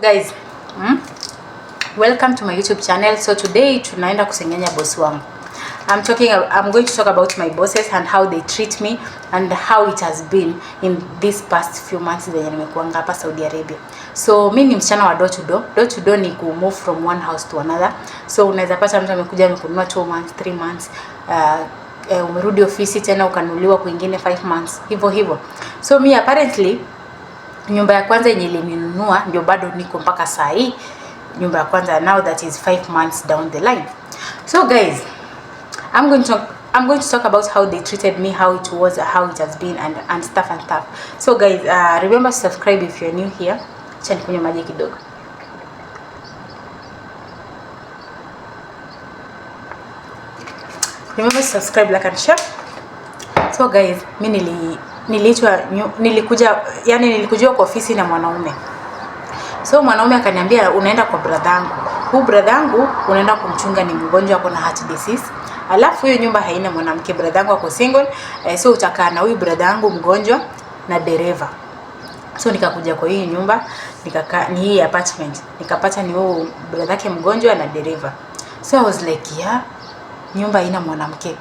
guys, welcome to my YouTube channel. So today tunaenda kusengenya boss wangu. I'm going to talk about my bosses and how they treat me and how it has been in these past few months zenye nimekuanga hapa Saudi Arabia. So mimi ni msichana wa door to door. Door to door ni ku move from one house to another. So unaweza pata mtu amekuja amekununua 2 months, 3 months, umerudi ofisi tena ukanuliwa kwingine 5 months. Hivyo. So me apparently nyumba ya kwanza yenye nilinunua ndio bado niko mpaka saa hii. Nyumba ya kwanza now that is 5 months down the line. So guys, I'm going to talk about how they treated me, how it was, how it has been, and stuff. So guys, remember to subscribe if you're new here. Acha nikunywe maji kidogo. Remember to subscribe, like and share. So guys, mimi nilikuja kwa ofisi na mwanaume. So mwanaume akaniambia unaenda kwa brother yangu. Huyu brother yangu unaenda kumchunga, ni mgonjwa, ako na heart disease. Alafu hiyo nyumba haina mwanamke, brother yangu ako single. So utakaa na huyu brother yangu mgonjwa na dereva. So nikakuja kwa hii nyumba, nikakaa ni hii apartment. Nikapata ni huyu brother yake mgonjwa na dereva. So I was like, yeah, nyumba haina mwanamke.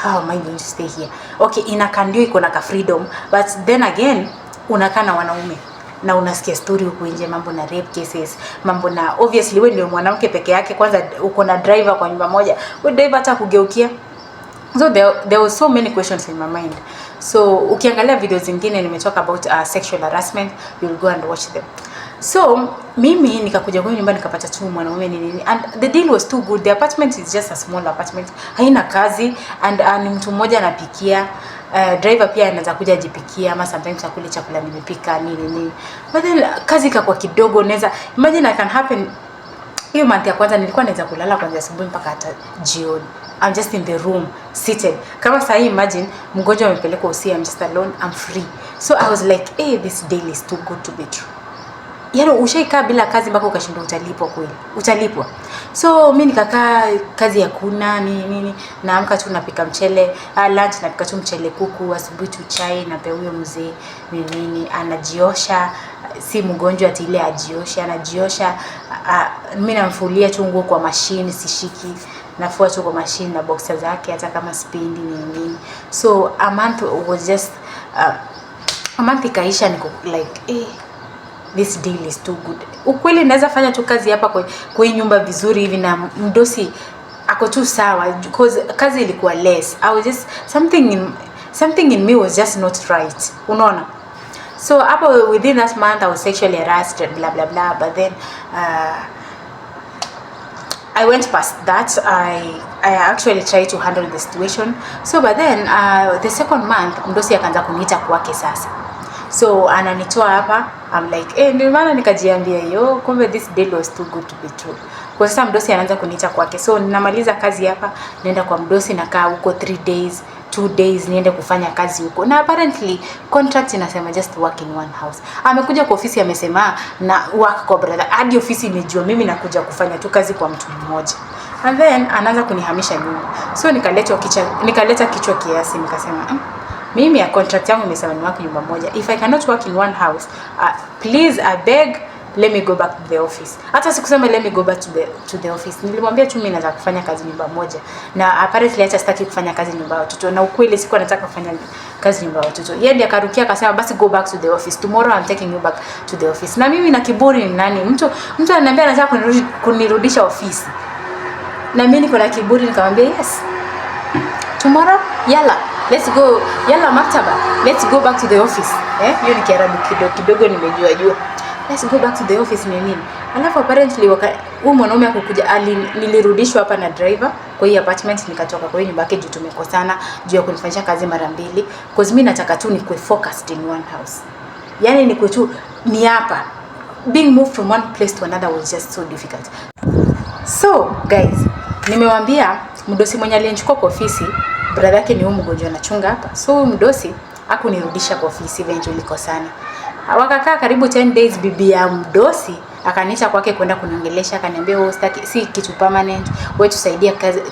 How am I going to stay here? Okay, inakaa ndio iko na ka freedom, but then again unakaa na wanaume na unasikia story huko nje, mambo na rape cases, mambo na obviously wewe ndio mwanamke peke yake, kwanza uko na driver kwa nyumba moja, wewe driver hata kugeukia. So there was so many questions in my mind. So ukiangalia video zingine nimetoka about sexual harassment, you'll go and watch them. So mimi nikakuja kwa nyumba nikapata tu mwanaume nini, and the deal was too good. The apartment is just a small apartment, haina kazi, and ni mtu mmoja anapikia. Driver pia anaweza kuja jipikia, ama sometimes akule chakula nimepika nini. But then kazi ikakuwa kidogo, naweza imagine I can happen. Hiyo month ya kwanza nilikuwa naweza kulala kuanzia asubuhi mpaka hata jioni. I'm just in the room seated. Kama sasa imagine mgonjwa amepelekwa UC, I'm just alone, I'm free. So I was like, hey, this deal is too good to be true. Yaani ushaikaa bila kazi mpaka ukashindwa utalipwa kweli. Utalipwa. So mimi nikakaa kazi ya kuna nini, naamka tu napika mchele, lunch napika tu mchele kuku, asubuhi tu chai na pia huyo mzee nini anajiosha, si mgonjwa ati ile ajiosha, anajiosha. Mimi namfulia tu nguo kwa machine, sishiki, nafua tu kwa machine na boxer zake hata kama spendi nini. So a month was just a month ikaisha, niko like this deal is too good. Ukweli naweza fanya tu kazi hapa kwa hii nyumba vizuri hivi na mdosi ako tu sawa, because kazi ilikuwa less. I was just something in me was just not right. Unaona? So hapo within that month I was sexually harassed, blah blah blah, but then I went past that. I actually tried to handle the situation. So but then the second month mdosi akaanza kuniita kwake sasa. So ananitoa hapa, I'm like, ndio maana nikajiambia kumbe this deal was too good to be true. Kwa sasa mdosi anaanza kuniita kwake. So ninamaliza kazi hapa, naenda kwa mdosi, nakaa huko 3 days, 2 days niende kufanya kazi huko. Na apparently contract inasema just work in one house. Amekuja kwa ofisi amesema na work kwa brother. Hadi ofisi imejua mimi nakuja kufanya tu kazi kwa mtu mmoja. And then anaanza kunihamisha nyumba. So nikaleta kichwa kiasi, nikasema mimi ya contract yangu imesema ni work nyumba moja. If I cannot work in one house, please I beg, let me go back to the office. Hata sikusema let me go back to the office. Nilimwambia tu mimi nataka kufanya kazi nyumba moja. Na apparently hata sitaki kufanya kazi nyumba ya watoto. Na ukweli sikuwa nataka kufanya kazi nyumba ya watoto. Yeye ndiye akarukia akasema basi go back to the office. Tomorrow I'm taking you back to the office. Na mimi na kiburi ni nani? Mtu ananiambia anataka kunirudisha ofisi. Na mimi niko na kiburi nikamwambia yes. Tomorrow yalla, let's go, yalla maktaba, let's go back to the office. Hiyo ni Kiarabu kidogo nimejua. Let's go back to the office ni nini? Alafu apparently huyu mwanaume akakuja, nilirudishwa hapa na driver kwa hii apartment, nikatoka kwa hiyo nyumba yake juu tumekosana juu ya kunifanyia kazi mara mbili, because mimi nataka tu nikuwe focused in one house. Yaani nikuwe tu ni hapa. Being moved from one place to another was just so difficult. So guys, nimewaambia mdosi mwenye alinichukua kwa ofisi, brother yake ni huyu mgonjwa anachunga hapa. So huyu mdosi hakunirudisha kwa ofisi eventually kosana. Wakakaa karibu 10 days, bibi ya mdosi akaniita kwake kwenda kuniongelesha, akaniambia wewe sitaki, si kitu permanent, wewe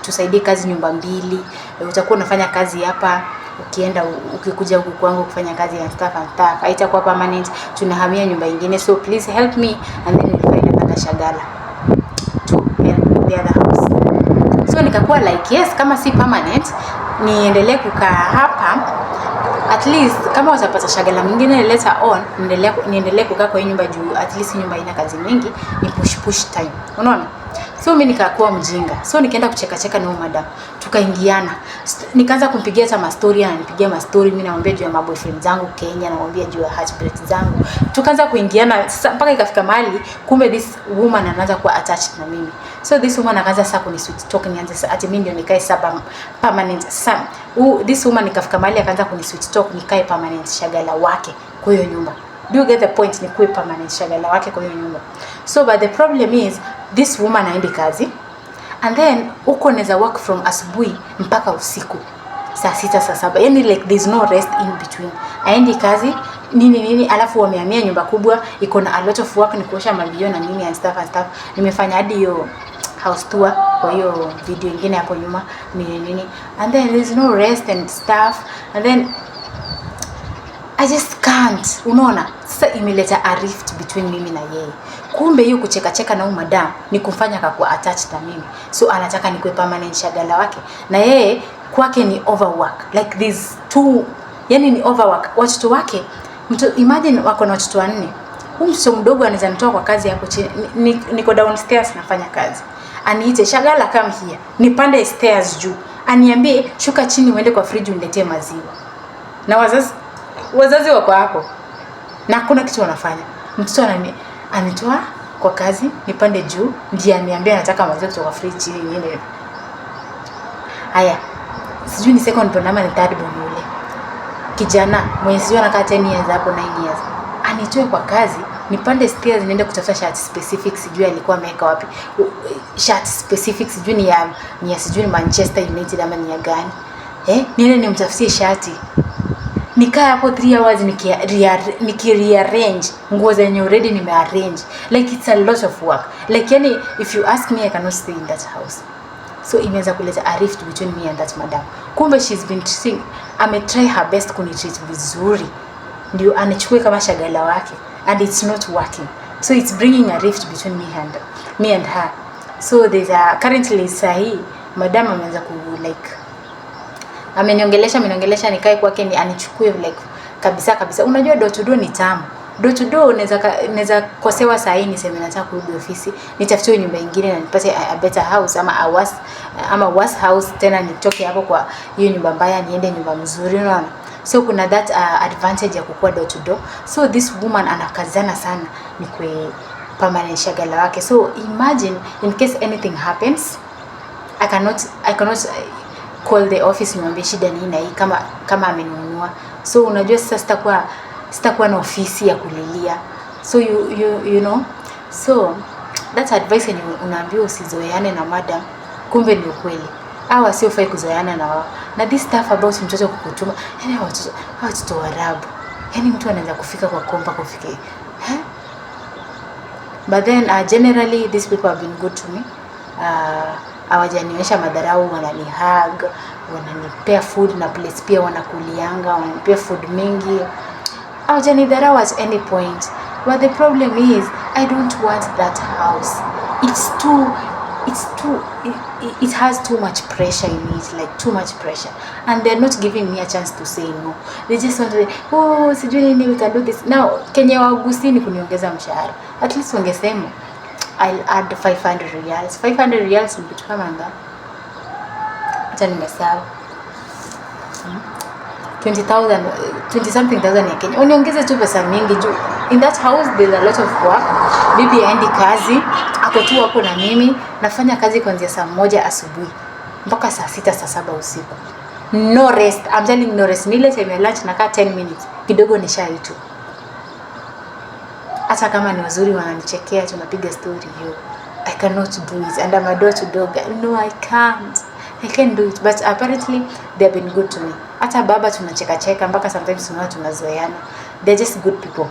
tusaidie kazi nyumba mbili, utakuwa unafanya kazi hapa ukienda ukikuja huku kwangu kufanya kazi and stuff, haitakuwa permanent, tunahamia nyumba nyingine, so please help me. And then we'll find another shagala to help the other house. So nikakuwa like yes, kama si permanent niendelee kukaa hapa, at least kama watapata shagala mwingine later on, niendelee kukaa kwa nyumba juu at least nyumba ina kazi mingi, ni push time, unaona. So mimi nikakuwa mjinga, so nikaenda kucheka na madam, tukaingiana, nikaanza kumpigia hata mastori, ananipigia mastori, mimi naomba juu ya maboyfriend zangu Kenya, naomba juu ya heartbreak zangu, tukaanza kuingiana mpaka ikafika mahali kumbe this woman anaanza kuwa attached na mimi. So this woman akaanza sasa kuni sweet talk, nianze ati mimi ndio nikae saba permanent. Sasa this woman ikafika mahali akaanza kuni sweet talk nikae permanent shagala wake kwa hiyo nyumba. Do you get the point? Ni kuwe permanent shagala wake kwa hiyo nyumba. So but the problem is this woman haendi kazi, and then uko naweza work from asubuhi mpaka usiku saa 6 saa 7, yani like there's no rest in between. Haendi kazi nini, alafu wamehamia nyumba kubwa, iko na a lot of work, ni kuosha mabio na nini and stuff. Nimefanya hadi hiyo house tour kwa hiyo video nyingine hapo nyuma nini, and then there's no rest and stuff, and then I just can't, unaona. Sasa imeleta a rift between mimi na yeye. Kumbe hiyo kucheka na madam ni kumfanya akakuwa attached na mimi, so anataka nikuwe permanent shagala wake, na yeye kwake ni overwork, like these two, yani ni overwork. Watoto wake, mtu imagine wako na watoto 4. Huyu mtoto mdogo anaweza nitoa kwa kazi hapo chini, niko downstairs nafanya kazi, aniite shagala come here, nipande stairs juu, aniambie shuka chini uende kwa fridge uniletee maziwa, na wazazi wako hapo na kuna kitu wanafanya. Mtoto anitoa kwa kazi nipande juu ndiye aniambia anataka maziwa kutoka fridge chini niende. Haya, sijui ni second born ama ni third born yule kijana mwenye sijui anakaa 10 years hapo 9 years, anitoe kwa kazi nipande stairs niende kutafuta shirt specific, sijui alikuwa ameweka wapi shirt specific, sijui ni ya sijui ni Manchester United ama ni ya gani, niende nimtafutie shati, nikaa hapo 3 hours niki-rearrange nguo zenye already nimearrange, like it's a lot of work, like yani if you ask me I cannot stay in that house. So imeweza kuleta a rift between me and that madam. Kumbe she's been treating, try her best kunitreat vizuri ndio anichukue kama shagala wake, and it's not working, so it's bringing a rift between me and her. So there's a currently sahi madam ameanza ku like ameniongelesha nikae kwake ni anichukue like kabisa. Unajua door to door ni tamu. Door to door naweza kosewa saa hii niseme nataka kurudi ofisi, nitafute nyumba nyingine na nipate a better house ama worse house, tena nitoke hapo kwa hiyo nyumba mbaya niende nyumba mzuri, unaona. So kuna that advantage ya kukua door to door. So this woman anakazana sana ni kwa permanent shagala wake. So imagine in case anything happens, I cannot call the office niambie shida ni na hii kama amenunua. So unajua sasa sitakuwa na ofisi ya kulilia. So you know, so that's advice yenye unaambiwa usizoeane na madam, kumbe ni ukweli. Hawa sio fai kuzoeana na wao. Na this stuff about mtoto kukutuma, yani watoto Waarabu, yani mtu anaweza kufika kwa kompa kufika. But then generally these people have been good to me. Hawajanionyesha madharau, wananihug, wananipea food na place pia wanakulianga, wananipea food mingi. Hawajanidharau at any point. But the problem is I don't want that house. It has too much pressure in it, like too much pressure, and they're not giving me a chance to say no. They just want to, sijui nini, we can do this now. Kenya wagusini kuniongeza mshahara, at least wangesema I'll add 500 riyals. 500 riyals ni kitu kama ngapi? Acha nimesahau. 20 something thousand ya Kenya. Uniongeze tu pesa mingi juu in that house there's a lot of work. Bibi haendi kazi, ako tu hapo na mimi, nafanya kazi kuanzia saa 1 asubuhi mpaka saa 6 saa 7 usiku. No rest. I'm telling no rest. Nile time ya lunch nakaa 10 minutes. Kidogo nishaitu. Hata kama ni wazuri wananichekea tunapiga story hiyo. I cannot do it, and I'm a door to door girl. No, I can't do it, but apparently they've been good to me. Hata baba tunacheka mpaka sometimes tunazoeana. They're just good people.